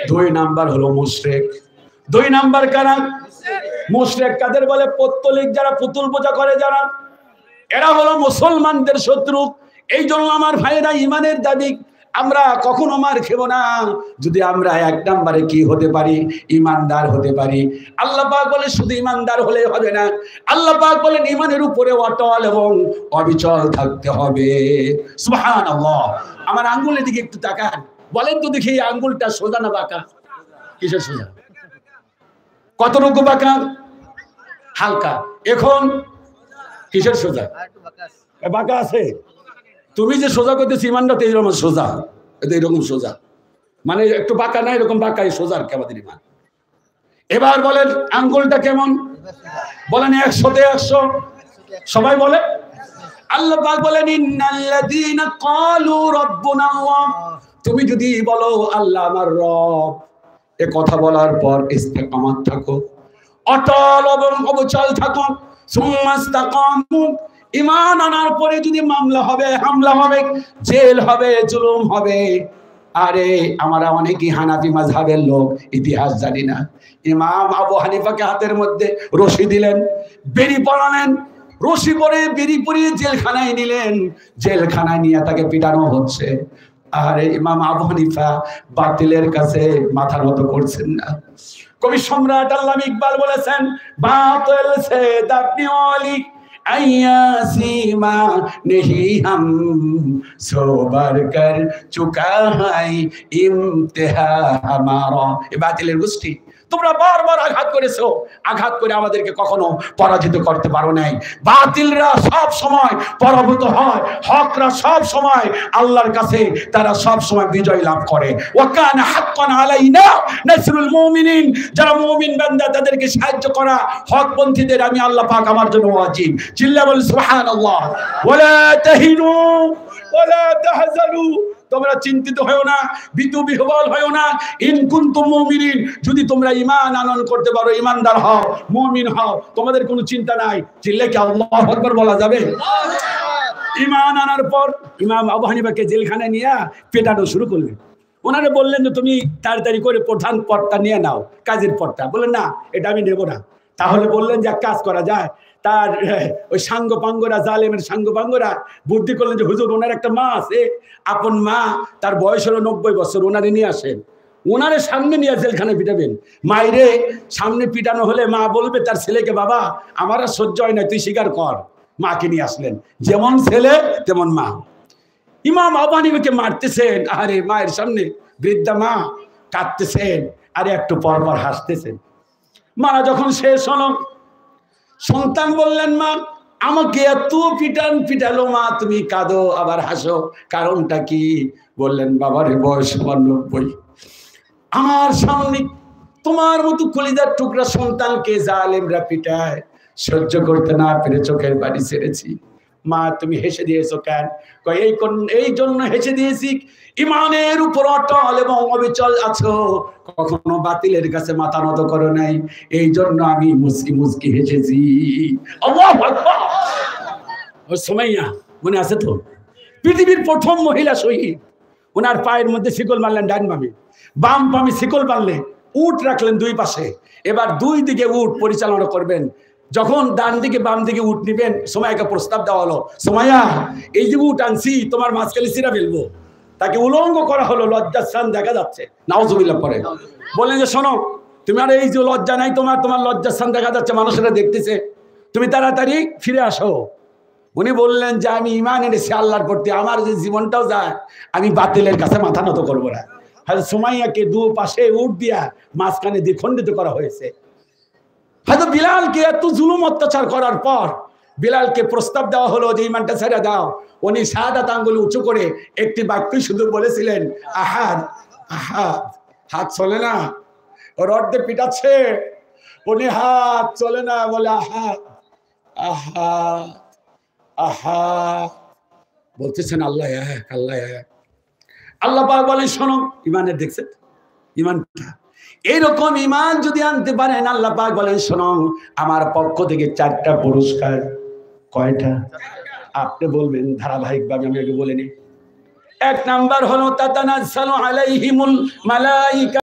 দুই নাম্বার হলো মুশরিক। দুই নাম্বার কারা? মুশরিক কাদের বলে? পৌত্তলিক, যারা পুতুল পূজা করে, যারা, এরা হলো মুসলমানদের শত্রু। এই জন্য আমার ভাইয়েরা, ইমানের দাবি আমরা কখনো মার খেব না যদি আমরা এক নম্বরে কি হতে পারি? ইমানদার হতে পারি। আল্লাহ পাক বলে শুধু ইমানদার হলে হবে না, আল্লাহ পাক বলেন ইমানের উপরে অটল এবং অবিচল থাকতে হবে। সুবহানাল্লাহ। আমার আঙ্গুলের দিকে একটু তাকান, বলেন তো দেখি এই আঙ্গুলটা সোজা না বাঁকা? কিসের সোজা? কতটুকু বাঁকা? হালকা। এখন কিসের সোজা? বাঁকা আছে। তুমি যে সোজা করতেছি ইমানটা তো এইরকম সোজা, এইরকম সোজা, মানে একটু বাঁকা না, এরকম বাঁকাই সোজার কে আমাদের ইমান। এবার বলেন আঙ্গুলটা কেমন? বলেন 100-তে 100। সবাই বলে। আল্লাহ পাক বলেন ইন্নাল্লাযীনা ক্বালু রাব্বুনা আল্লাহ, তুমি যদি বলো আল্লাহ আমার রব, এ কথা বলার পর ইস্তেকামাত থাকো, অটল এবং অবিচল থাকো, সুম্মাস্তাকামু, ইমান আনার পরে যদি মামলা হবে, হামলা হবে, জেল হবে, জুলুম হবে। আরে আমরা অনেকই হানাফি মাযহাবের লোক, ইতিহাস জানি না। ইমাম আবু হানিফাকে হাতের মধ্যে রশি দিলেন, বেরি পরালেন, রশি পরে বেরি পরিয়ে জেলখানায় নিলেন, জেলখানায় নিয়ে তাকে পিটানো হচ্ছে। আরে ইমাম আবু হানিফা বাতিলের কাছে মাথা নত করছেন না। কবি সম্রাট আল্লামা ইকবাল বলেছেন, বাতিল সে দাপনি ওয়ালি आया सीमा नहीं हम सोबर कर चुका है इम्तिहा हमारा। ये बातिलेर गोष्ठी তোমরা বারবার আঘাত করেছো, আঘাত করে আমাদেরকে কখনো পরাজিত করতে পারো নাই। বাতিলরা সব সময় পরাভূত হয়, হকরা সব সময় আল্লাহর কাছে তারা সব সময় বিজয় লাভ করে। ওয়াকানা হাক্কান আলাইনা নাসরুল মুমিনিন, যারা মুমিন বান্দা তাদেরকে সাহায্য করা, হকপন্থীদের আমি আল্লাহ পাক আমার জন্য ওয়াজিব। চিল্লা বল সুবহানাল্লাহ। ওয়ালা তাহিনু ওয়ালা তাহজানু, তোমরা চিন্তিত হও না, ভীতু বিহ্বল হও না। ইন কুনতুম মুমিনিন, যদি তোমরা ঈমান আনয়ন করতে পারো, ঈমানদার হও, মুমিন হও, তোমাদের কোনো চিন্তা নাই। চিল্লে কি আল্লাহু আকবার বলা যাবে? ঈমান আনার পর ইমাম আবু হানিফাকে জেলখানায় নিয়ে পেটানো শুরু করলেন। ওনারে বললেন যে তুমি তাড়াতাড়ি করে প্রধান পদটা নিয়ে নাও, কাজের পদটা। বললেন না, এটা আমি নেব না। তাহলে বললেন যে এক কাজ করা যায়। তার ওই সাঙ্গপাঙ্গরা, জালেমের সাঙ্গপাঙ্গরা বুদ্ধি করলেন যে হুজুর, ওনার একটা মা আছে, আপন মা, তার বয়স হলো 90 বছর, ওনারে নিয়ে আসেন, ওনারে সামনে নিয়ে জেলখানায় পিটাবেন। মাইরে সামনে পিটানো হলে মা বলবে তার ছেলেকে, বাবা আমার আর সহ্য হয় না, তুই স্বীকার কর। মাকে নিয়ে আসলেন, যেমন ছেলে তেমন মা। ইমাম আবু হানিফাকে মারতেছেন, আরে মায়ের সামনে বৃদ্ধা মা কাঁদতেছেন, আরে একটু পর পর হাসতেছেন। মারা যখন শেষ হলো, সন্তান বললেন, মা আমাকে এত পিটালো, মা তুমি কাঁদো আবার হাসো, কারণটা কি? বললেন, বাবার বয়স 90, আমার সামনে তোমার মতো কলিজার টুকরা সন্তানকে জালেমরা পিটায়, সহ্য করতে না পেরে চোখের পানি ছেড়েছি। মা তুমি হেসে দিয়েছো কেন? এই জন্য হেসে দিয়েছি, ইমানের উপর অটল এবং অবিচল আছো, কখনো বাতিলের কাছে মাথা নত করো নাই, এই জন্য আমি মুস্কি মুস্কি হেসেছি। আল্লাহু আকবার। ও সুমাইয়া মনে আছে তো? পৃথিবীর প্রথম মহিলা শহীদ। ওনার পায়ের মধ্যে শিকল মারলেন ডান বামে, বাম বামে শিকল মারলে, উট রাখলেন দুই পাশে। এবার দুই দিকে উট পরিচালনা করবেন। যখন ডান দিকে বাম দিকে উট নিবেন, সুমাইয়াকে প্রস্তাব দেওয়া হলো, সুমাইয়া এই যে উট আনছি তোমার মাঝখানে ছিঁড়া ফেলবো। তাকে উলঙ্গ করা হলো, লজ্জার স্থান দেখা যাচ্ছে, নাউজুবিল্লাহ পরে। বললেন যে শোনো, তুমি আর এই যে লজ্জা নাই তোমার, তোমার লজ্জার স্থান দেখা যাচ্ছে, মানুষেরা দেখতেছে, তুমি তাড়াতাড়ি ফিরে আসো। উনি বললেন যে আমি ঈমান এনেছি আল্লাহর প্রতি, আমার যে জীবনটাও যায়, আমি বাতিলের কাছে মাথা নত করবো না। হযরত সুমাইয়াকে দু পাশে উট দিয়া মাঝখানে দ্বিখণ্ডিত করা হয়েছে। হযরত বিলালকে এত জুলুম অত্যাচার করার পর বিলালকে প্রস্তাব দেওয়া হলো যে ঈমানটা ছেড়ে দাও। উনি শাহাদাত আঙ্গুল উঁচু করে একটি বাক্যই শুধু বলেছিলেন, আহাদ আহাদ। হাত চলে না, রড দিয়ে পিটাচ্ছে, উনি হাত চলে না, বলে আহাদ আহাদ আহাদ বলতেছেন, আল্লাহ এক, আল্লাহ এক। আল্লাহ পাক বলেন, শোনো, ঈমানের দেখছেন ঈমানটা, এইরকম ঈমান যদি আনতে পারেন, আল্লাহ পাক বলেন, শোনো, আমার পক্ষ থেকে 4টা পুরস্কার। কয়টা? আপনি বলবেন ধারাবাহিকভাবে, আমি আগে বলে নিই। 1 নাম্বার হলো তাতানাজ্জালু আলাইহিমুল মালাইকা।